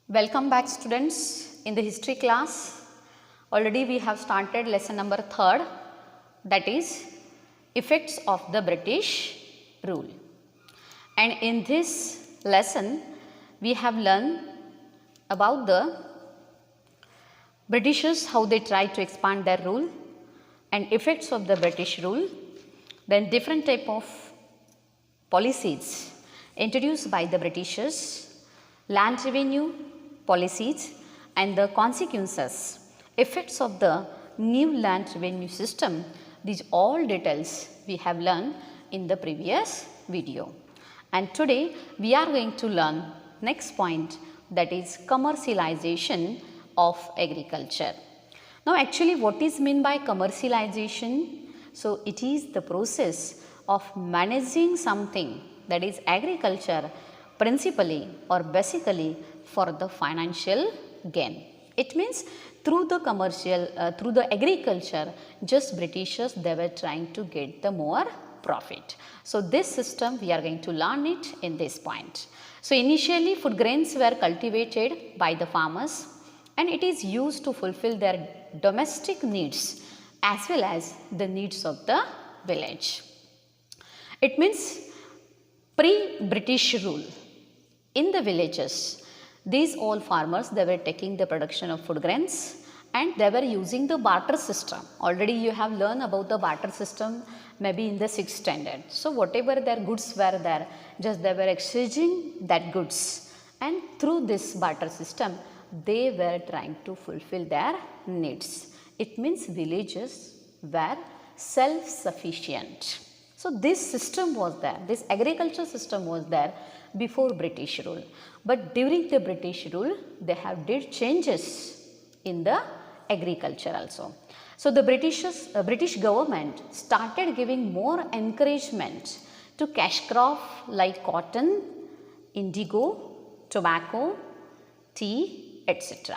Welcome back students in the history class. Already we have started lesson number 3rd, that is effects of the British rule. And in this lesson we have learned about the Britishers, how they tried to expand their rule and effects of the British rule, then different type of policies introduced by the Britishers, land revenue policies and the consequences, effects of the new land revenue system. These all details we have learned in the previous video. And today we are going to learn next point, that is commercialization of agriculture. Now actually what is meant by commercialization? So it is the process of managing something, that is agriculture, principally or basically for the financial gain. It means through the through the agriculture, just Britishers, they were trying to get the more profit. So this system we are going to learn it in this point. So initially food grains were cultivated by the farmers and it is used to fulfill their domestic needs as well as the needs of the village. It means pre-British rule in the villages, these all farmers, they were taking the production of food grains and they were using the barter system. Already you have learned about the barter system maybe in the 6th standard. So whatever their goods were there, just they were exchanging that goods, and through this barter system they were trying to fulfill their needs. It means villages were self-sufficient. So this system was there, this agriculture system was there before British rule. But during the British rule, they have did changes in the agriculture also. So the British government started giving more encouragement to cash crop like cotton, indigo, tobacco, tea, etc.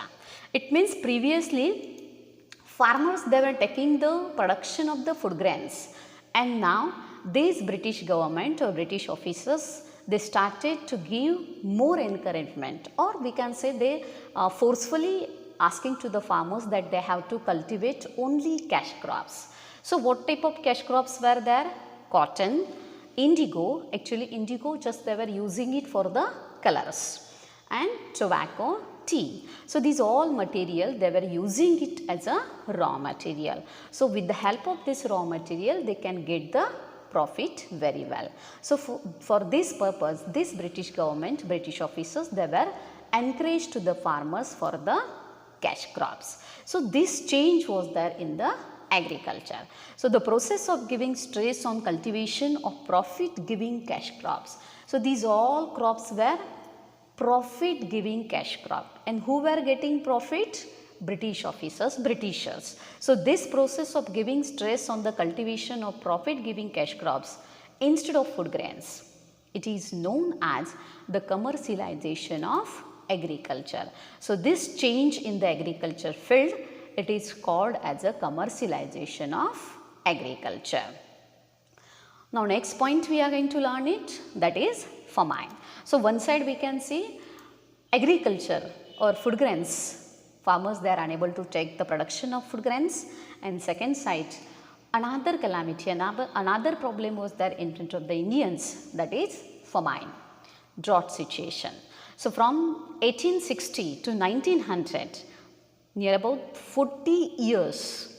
It means previously farmers, they were taking the production of the food grains, and now these British government or British officers, they started to give more encouragement, or we can say they forcefully asking to the farmers that they have to cultivate only cash crops. So what type of cash crops were there? Cotton, indigo, actually indigo just they were using it for the colors, and tobacco, tea. So these all material they were using it as a raw material. So with the help of this raw material they can get the profit very well. So for this purpose, this British government, British officers, they were encouraged to the farmers for the cash crops. So this change was there in the agriculture. So the process of giving stress on cultivation of profit giving cash crops. So these all crops were profit giving cash crop, and who were getting profit? British officers, Britishers. So this process of giving stress on the cultivation of profit giving cash crops instead of food grains, it is known as the commercialization of agriculture. So this change in the agriculture field, it is called as a commercialization of agriculture. Now next point we are going to learn it, that is famine. So one side we can see agriculture or food grains, farmers they are unable to take the production of food grains, and second side another calamity, another problem was there in front of the Indians, that is famine, drought situation. So from 1860 to 1900, near about 40 years,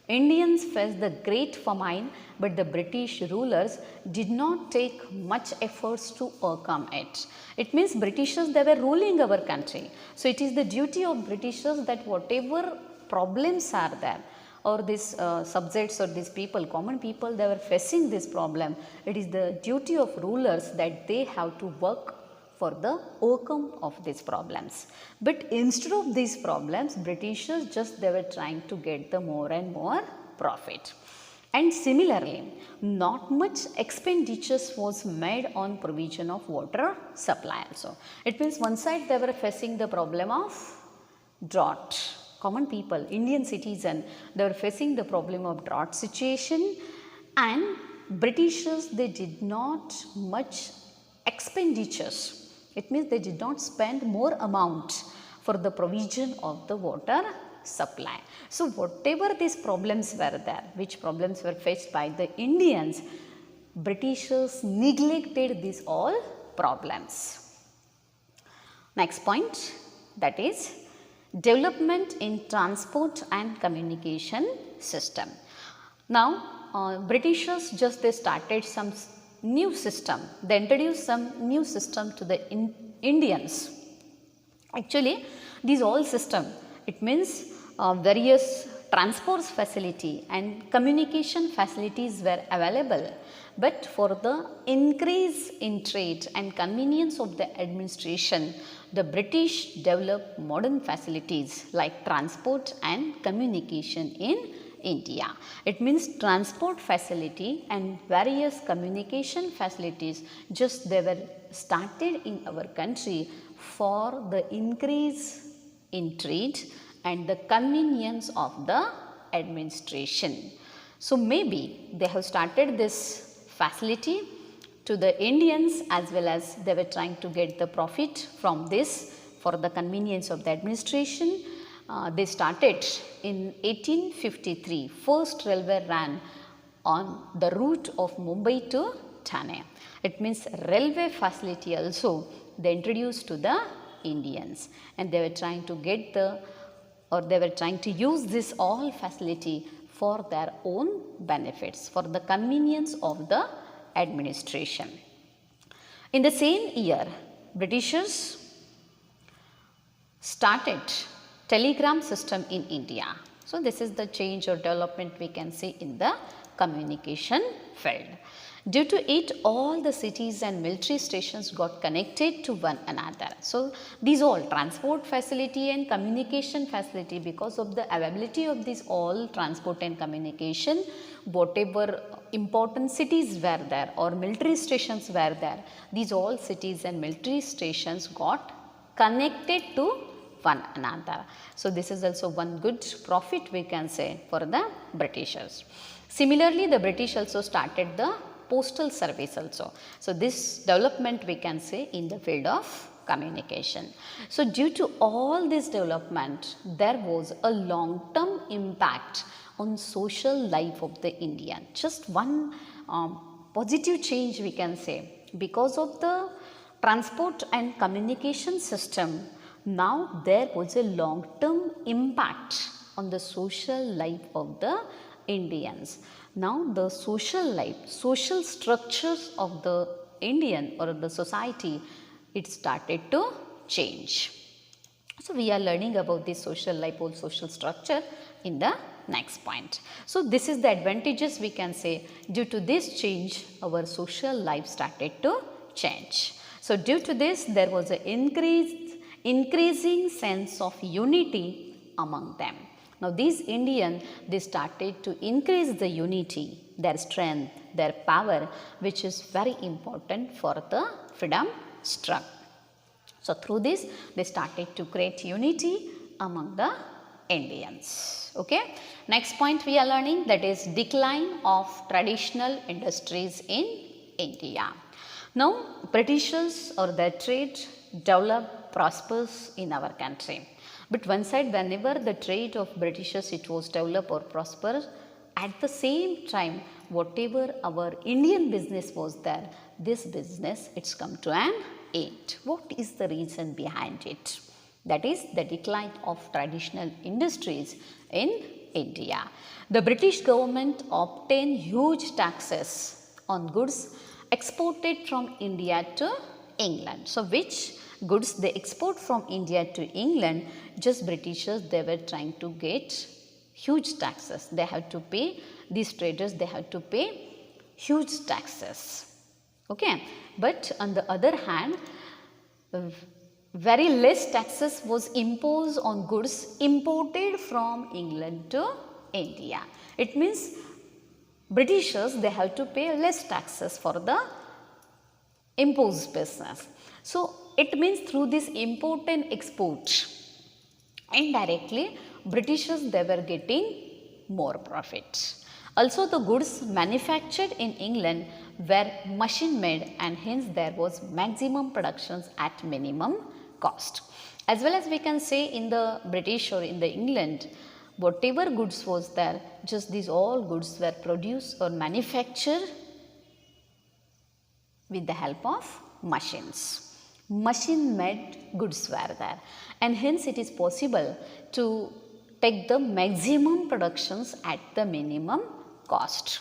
Indians faced the great famine, but the British rulers did not take much efforts to overcome it. It means Britishers, they were ruling our country. So it is the duty of Britishers that whatever problems are there, or these subjects or these people, common people, they were facing this problem. It is the duty of rulers that they have to work for the overcome of these problems. But instead of these problems, Britishers just they were trying to get the more and more profit. And similarly, not much expenditures was made on provision of water supply also. It means one side they were facing the problem of drought. Common people, Indian citizen, they were facing the problem of drought situation, and Britishers, they did not much expenditures It means they did not spend more amount for the provision of the water supply. So, whatever these problems were there, which problems were faced by the Indians, Britishers neglected these all problems. Next point, that is development in transport and communication system. Now, Britishers just they started some new system. They introduced some new system to the Indians. Actually, these all system, it means various transport facility and communication facilities were available, but for the increase in trade and convenience of the administration, the British developed modern facilities like transport and communication in India. It means transport facility and various communication facilities just they were started in our country for the increase in trade and the convenience of the administration. So, maybe they have started this facility to the Indians as well as they were trying to get the profit from this for the convenience of the administration. They started in 1853, first railway ran on the route of Mumbai to Thane. It means railway facility also they introduced to the Indians, and they were trying to get they were trying to use this all facility for their own benefits, for the convenience of the administration. In the same year, Britishers started telegram system in India. So, this is the change or development we can see in the communication field. Due to it, all the cities and military stations got connected to one another. So, these all transport facility and communication facility, because of the availability of these all transport and communication, whatever important cities were there or military stations were there, these all cities and military stations got connected to one another. So, this is also one good profit we can say for the Britishers. Similarly, the British also started the postal service also. So, this development we can say in the field of communication. So, due to all this development, there was a long term impact on social life of the Indian. Just one positive change we can say, because of the transport and communication system, now there was a long term impact on the social life of the Indians. Now the social life, social structures of the Indian or the society, it started to change. So, we are learning about this social life or social structure in the next point. So, this is the advantages we can say. Due to this change, our social life started to change. So, due to this, there was an increasing sense of unity among them. Now, these Indians, they started to increase the unity, their strength, their power, which is very important for the freedom struggle. So, through this, they started to create unity among the Indians. Okay. Next point we are learning, that is decline of traditional industries in India. Now, Britishers or their trade developed, prospers in our country. But one side, whenever the trade of Britishers it was develop or prosper, at the same time whatever our Indian business was there, this business it's come to an end. What is the reason behind it? That is the decline of traditional industries in India. The British government obtained huge taxes on goods exported from India to England. So, which goods they export from India to England, just Britishers they were trying to get huge taxes. They had to pay, these traders they had to pay huge taxes. Okay. But on the other hand, very less taxes was imposed on goods imported from England to India. It means Britishers they have to pay less taxes for the imposed business. So, it means through this import and export, indirectly Britishers they were getting more profit. Also, the goods manufactured in England were machine made, and hence there was maximum productions at minimum cost. As well as we can say in the British or in the England, whatever goods was there, just these all goods were produced or manufactured with the help of machines. Machine made goods were there, and hence it is possible to take the maximum productions at the minimum cost.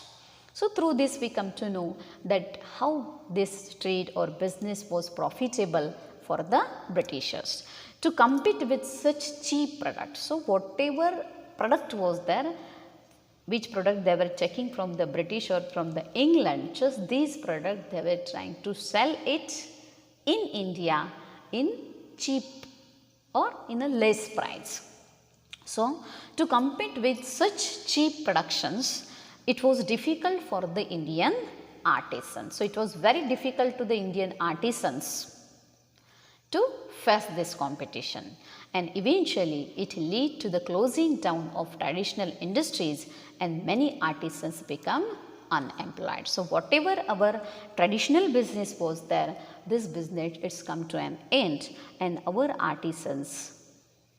So, through this we come to know that how this trade or business was profitable for the Britishers to compete with such cheap products. So, whatever product was there, which product they were taking from the British or from the England, just these products they were trying to sell it in India in cheap or in a less price. So, to compete with such cheap productions, it was difficult for the Indian artisans. So, it was very difficult to the Indian artisans to face this competition, and eventually it led to the closing down of traditional industries and many artisans become unemployed. So, whatever our traditional business was there, this business it's come to an end, and our artisans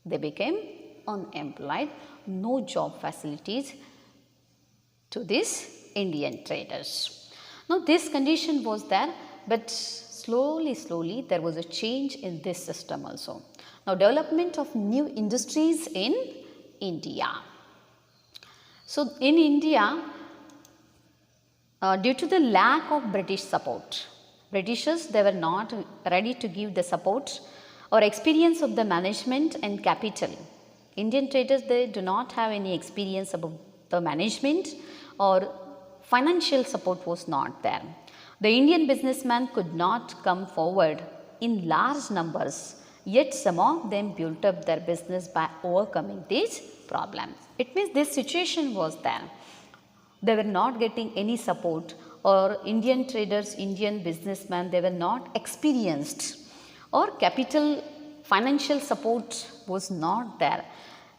they became unemployed, no job facilities to these Indian traders. Now, this condition was there, but slowly there was a change in this system also. Now, development of new industries in India. So, in India, due to the lack of British support, Britishers they were not ready to give the support or experience of the management and capital. Indian traders they do not have any experience about the management or financial support was not there. The Indian businessman could not come forward in large numbers, yet some of them built up their business by overcoming these problems. It means this situation was there. They were not getting any support, or Indian traders, Indian businessmen, they were not experienced, or capital financial support was not there.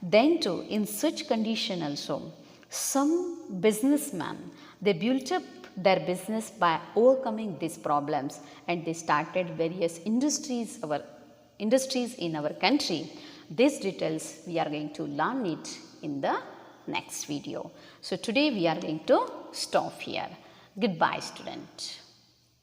Then too, in such condition also, some businessmen, they built up their business by overcoming these problems, and they started various industries in our country. These details we are going to learn it in the next video. So, today we are going to stop here. Goodbye, student.